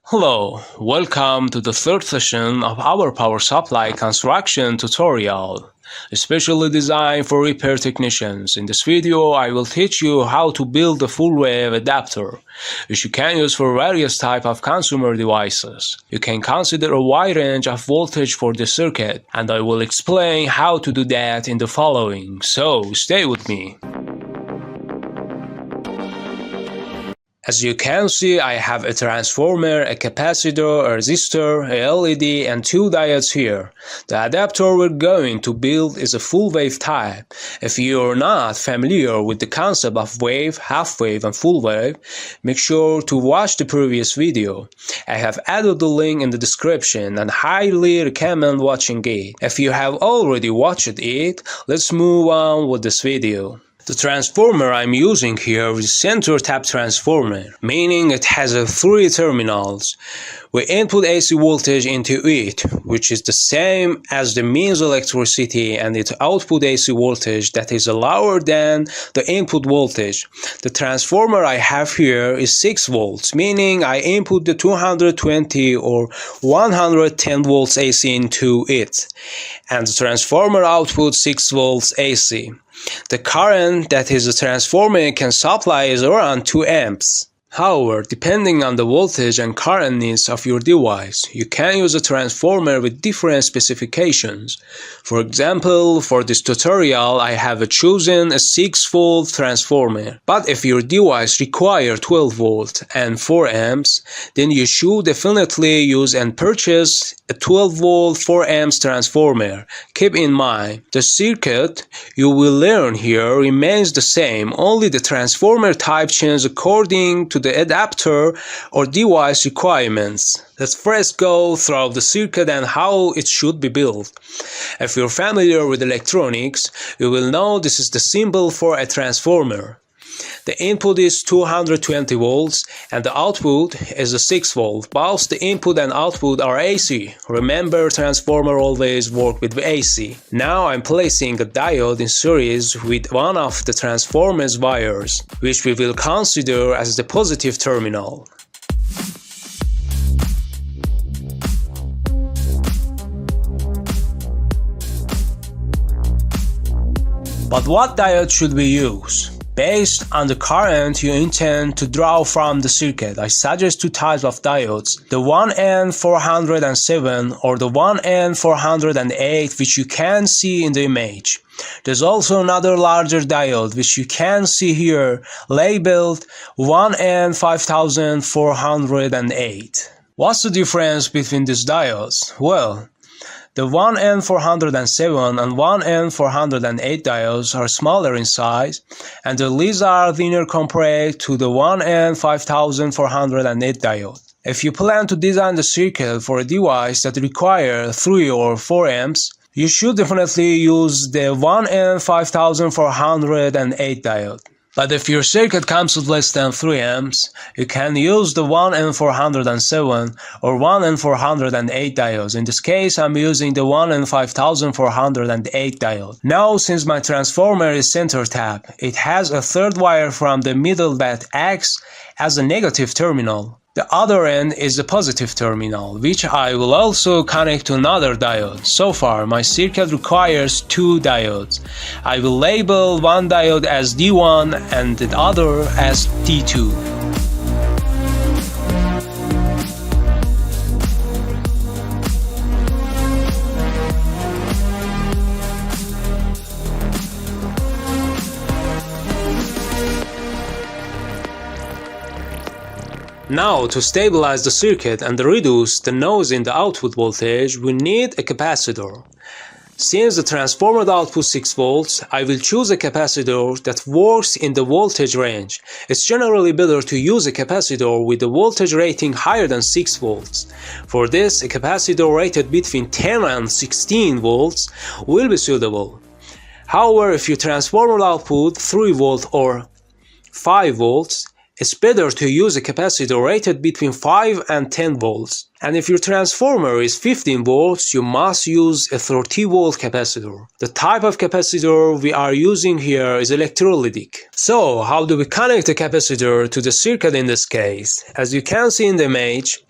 Hello, welcome to the third session of our power supply construction tutorial, especially designed for repair technicians. In this video, I will teach you how to build a full wave adapter, which you can use for various types of consumer devices. You can consider a wide range of voltage for the circuit, and I will explain how to do that in the following, so stay with me. As you can see, I have a transformer, a capacitor, a resistor, a LED, and two diodes here. The adapter we're going to build is a full wave type. If you're not familiar with the concept of wave, half wave, and full wave, make sure to watch the previous video. I have added the link in the description and highly recommend watching it. If you have already watched it, let's move on with this video. The transformer I'm using here is center tap transformer, meaning it has three terminals. We input AC voltage into it, which is the same as the means electricity, and it output AC voltage that is lower than the input voltage. The transformer I have here is 6 volts, meaning I input the 220 or 110 volts AC into it, and the transformer outputs 6 volts AC. The current that is the transformer can supply is around 2 amps. However, depending on the voltage and current needs of your device, you can use a transformer with different specifications. For example, for this tutorial, I have chosen a 6-volt transformer. But if your device requires 12 volts and 4 amps, then you should definitely use and purchase a 12-volt 4 amps transformer. Keep in mind, the circuit you will learn here remains the same, only the transformer type changes according to the adapter or device requirements. Let's first go through the circuit and how it should be built. If you're familiar with electronics, you will know this is the symbol for a transformer. The input is 220 volts and the output is a 6 volt. Both the input and output are AC. Remember, transformer always work with AC. Now I'm placing a diode in series with one of the transformer's wires, which we will consider as the positive terminal. But what diode should we use? Based on the current you intend to draw from the circuit, I suggest two types of diodes, the 1N407 or the 1N408, which you can see in the image. There's also another larger diode which you can see here, labeled 1N5408. What's the difference between these diodes? Well, the 1N407 and 1N408 diodes are smaller in size, and the leads are thinner compared to the 1N5408 diode. If you plan to design the circuit for a device that requires 3 or 4 amps, you should definitely use the 1N5408 diode. But if your circuit comes with less than 3 amps, you can use the 1N407 or 1N408 diodes. In this case, I'm using the 1N5408 diode. Now, since my transformer is center tap, it has a third wire from the middle that acts as a negative terminal. The other end is the positive terminal, which I will also connect to another diode. So far, my circuit requires 2 diodes. I will label one diode as D1 and the other as D2. Now, to stabilize the circuit and reduce the noise in the output voltage, we need a capacitor. Since the transformer outputs 6 volts, I will choose a capacitor that works in the voltage range. It's generally better to use a capacitor with a voltage rating higher than 6 volts. For this, a capacitor rated between 10 and 16 volts will be suitable. However, if your transformer output 3 volts or 5 volts, it's better to use a capacitor rated between 5 and 10 volts. And if your transformer is 15 volts, you must use a 30 volt capacitor. The type of capacitor we are using here is electrolytic. So, how do we connect the capacitor to the circuit in this case? As you can see in the image,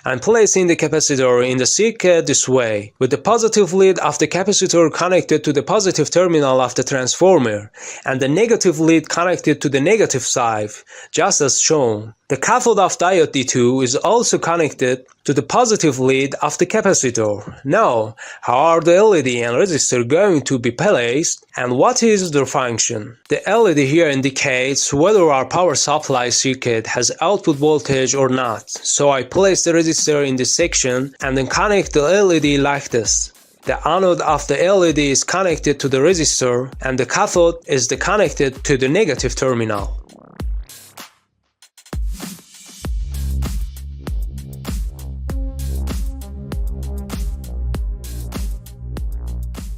I'm placing the capacitor in the circuit this way, with the positive lead of the capacitor connected to the positive terminal of the transformer, and the negative lead connected to the negative side, just as shown. The cathode of diode D2 is also connected to the positive lead of the capacitor. Now, how are the LED and resistor going to be placed, and what is their function? The LED here indicates whether our power supply circuit has output voltage or not. So I place the resistor in this section and then connect the LED like this. The anode of the LED is connected to the resistor and the cathode is connected to the negative terminal.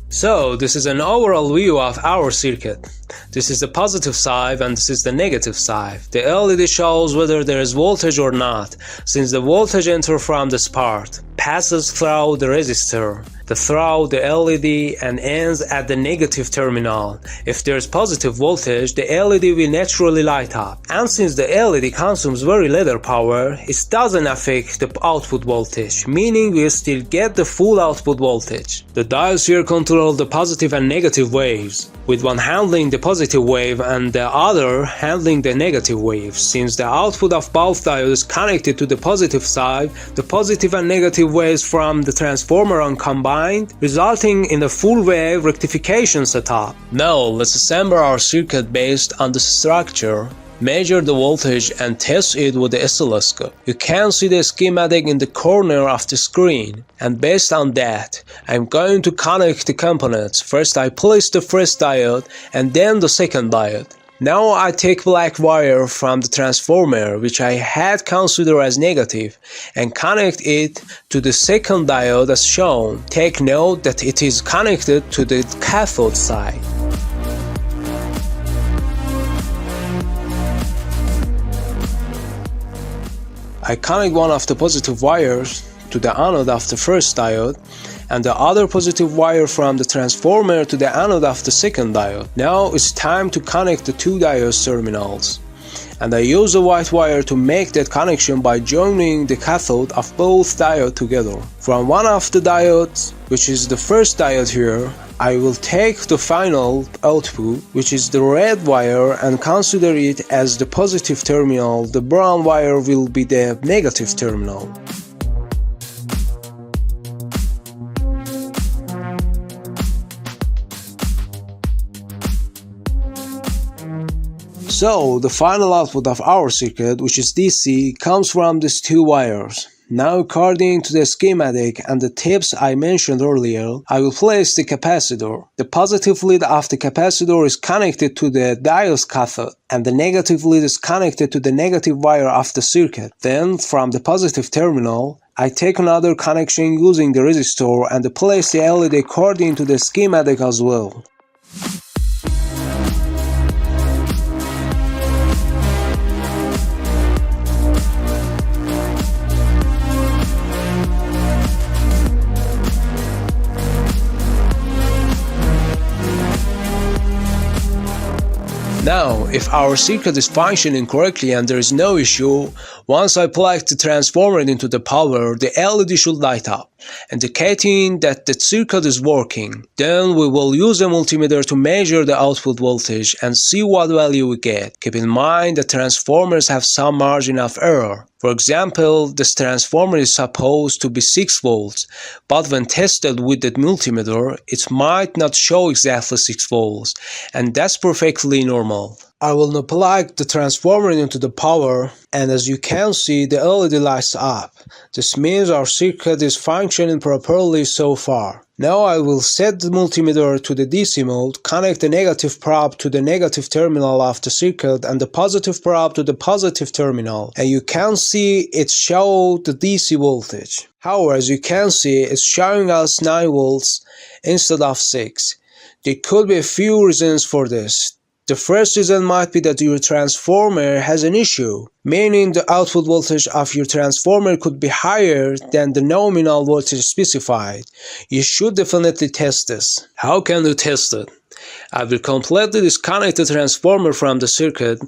So, this is an overall view of our circuit. This is the positive side and this is the negative side. The LED shows whether there is voltage or not, since the voltage enters from this part, passes through the resistor, through the LED and ends at the negative terminal. If there is positive voltage, the LED will naturally light up. And since the LED consumes very little power, it doesn't affect the output voltage, meaning we still get the full output voltage. The diodes here control the positive and negative waves, with one handling the positive wave and the other handling the negative wave. Since the output of both diodes is connected to the positive side, the positive and negative waves from the transformer are combined, resulting in a full wave rectification setup. Now let's assemble our circuit based on the structure, measure the voltage and test it with the oscilloscope. You can see the schematic in the corner of the screen, and based on that, I'm going to connect the components. First I place the first diode and then the second diode. Now I take black wire from the transformer, which I had considered as negative, and connect it to the second diode as shown. Take note that it is connected to the cathode side. I connect one of the positive wires to the anode of the first diode and the other positive wire from the transformer to the anode of the second diode. Now it's time to connect the two diodes terminals. And I use a white wire to make that connection by joining the cathode of both diodes together. From one of the diodes, which is the first diode here, I will take the final output, which is the red wire, and consider it as the positive terminal. The brown wire will be the negative terminal. So, the final output of our circuit, which is DC, comes from these two wires. Now, according to the schematic and the tips I mentioned earlier, I will place the capacitor. The positive lead of the capacitor is connected to the diode's cathode, and the negative lead is connected to the negative wire of the circuit. Then, from the positive terminal, I take another connection using the resistor and place the LED according to the schematic as well. Now, if our circuit is functioning correctly and there is no issue, once I plug the transformer into the power, the LED should light up, indicating that the circuit is working. Then we will use a multimeter to measure the output voltage and see what value we get. Keep in mind that transformers have some margin of error. For example, this transformer is supposed to be 6 volts, but when tested with the multimeter, it might not show exactly 6 volts, and that's perfectly normal. I will now plug the transformer into the power, and as you can see, the LED lights up. This means our circuit is functioning properly so far. Now I will set the multimeter to the DC mode, connect the negative probe to the negative terminal of the circuit and the positive probe to the positive terminal, and you can see it shows the DC voltage. However, as you can see, it's showing us 9 volts instead of 6. There could be a few reasons for this. The first reason might be that your transformer has an issue, meaning the output voltage of your transformer could be higher than the nominal voltage specified. You should definitely test this. How can you test it? I will completely disconnect the transformer from the circuit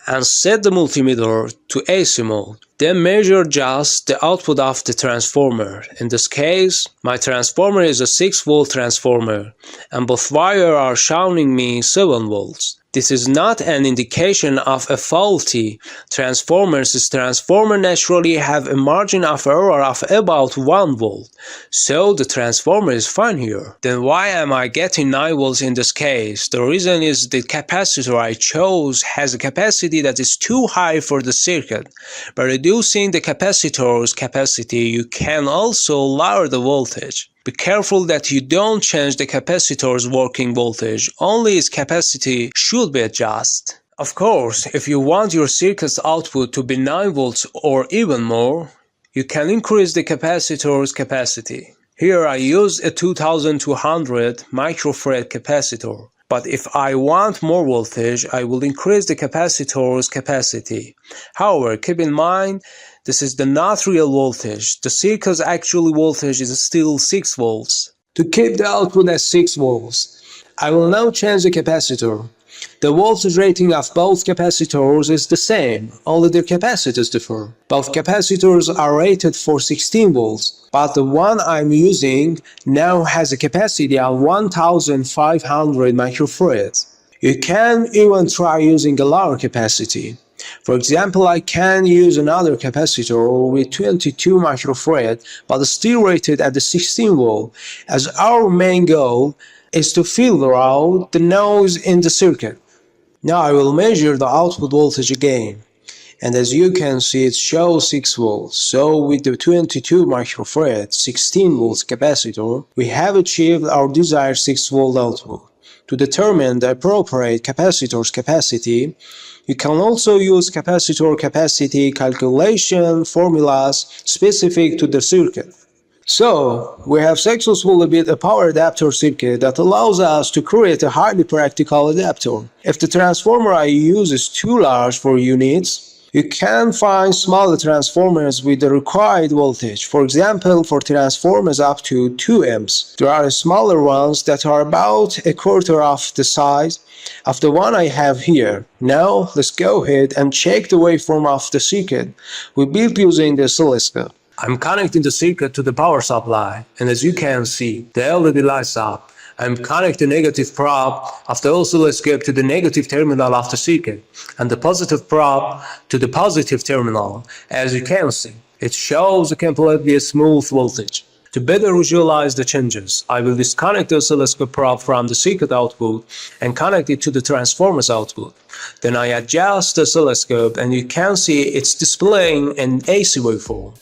and set the multimeter to AC mode. Then measure just the output of the transformer. In this case, my transformer is a 6-volt transformer, and both wires are showing me 7 volts. This is not an indication of a faulty transformer, since transformers naturally have a margin of error of about 1 volt, so the transformer is fine here. Then why am I getting 9 volts in this case? The reason is the capacitor I chose has a capacity that is too high for the circuit. By reducing the capacitor's capacity, you can also lower the voltage. Be careful that you don't change the capacitor's working voltage, only its capacity should be adjusted. Of course, if you want your circuit's output to be 9 volts or even more, you can increase the capacitor's capacity. Here I used a 2200 microfarad capacitor, but if I want more voltage, I will increase the capacitor's capacity. However, keep in mind, this is the not real voltage. The circuit's actual voltage is still 6 volts. To keep the output at 6 volts, I will now change the capacitor. The voltage rating of both capacitors is the same, only their capacitors differ. Both capacitors are rated for 16 volts, but the one I'm using now has a capacity of 1500 microfarads. You can even try using a lower capacity. For example, I can use another capacitor with 22 microfarad but still rated at the 16 volt, as our main goal is to filter out the noise in the circuit. Now I will measure the output voltage again, and as you can see it shows 6 volts, so with the 22 microfarad 16 volts capacitor, we have achieved our desired 6 volt output. To determine the appropriate capacitor's capacity, you can also use capacitor capacity calculation formulas specific to the circuit. So, we have successfully built a power adapter circuit that allows us to create a highly practical adapter. If the transformer I use is too large for units, you can find smaller transformers with the required voltage. For example, for transformers up to 2 amps, there are smaller ones that are about a quarter of the size of the one I have here. Now, let's go ahead and check the waveform of the circuit we built using the oscilloscope. I'm connecting the circuit to the power supply, and as you can see, the LED lights up. I'm connecting the negative probe of the oscilloscope to the negative terminal of the circuit, and the positive probe to the positive terminal. As you can see, it shows a completely smooth voltage. To better visualize the changes, I will disconnect the oscilloscope probe from the circuit output and connect it to the transformer's output. Then I adjust the oscilloscope and you can see it's displaying an AC waveform.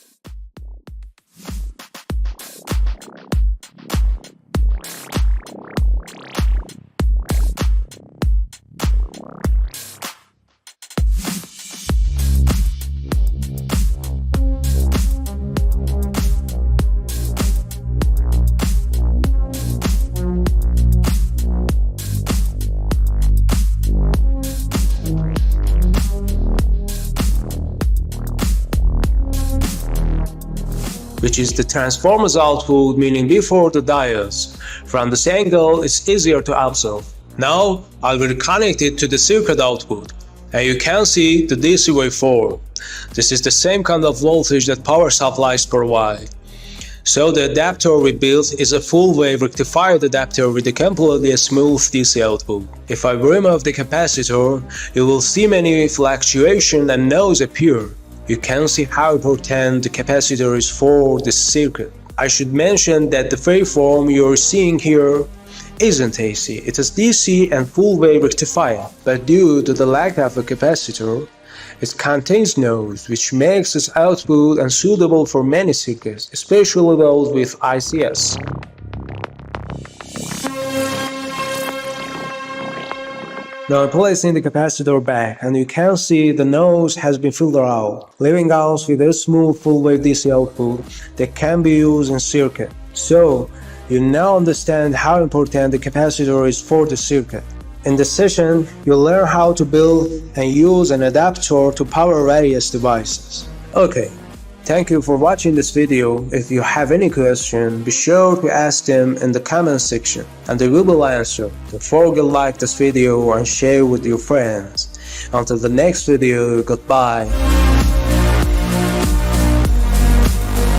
Which is the transformer's output, meaning before the diodes. From this angle, it's easier to observe. Now, I will connect it to the circuit output, and you can see the DC waveform. This is the same kind of voltage that power supplies provide. So the adapter we built is a full-wave rectified adapter with a completely smooth DC output. If I remove the capacitor, you will see many fluctuations and noise appear. You can see how important the capacitor is for this circuit. I should mention that the waveform you're seeing here isn't AC, it is DC and full-wave rectifier, but due to the lack of a capacitor, it contains noise, which makes its output unsuitable for many circuits, especially those with ICS. Now I'm placing the capacitor back, and you can see the noise has been filtered out, leaving us with a smooth full-wave DC output that can be used in circuit. So, you now understand how important the capacitor is for the circuit. In this session, you'll learn how to build and use an adapter to power various devices. Okay, thank you for watching this video. If you have any question, be sure to ask them in the comment section and they will answer. Don't forget to like this video and share with your friends. Until the next video, goodbye.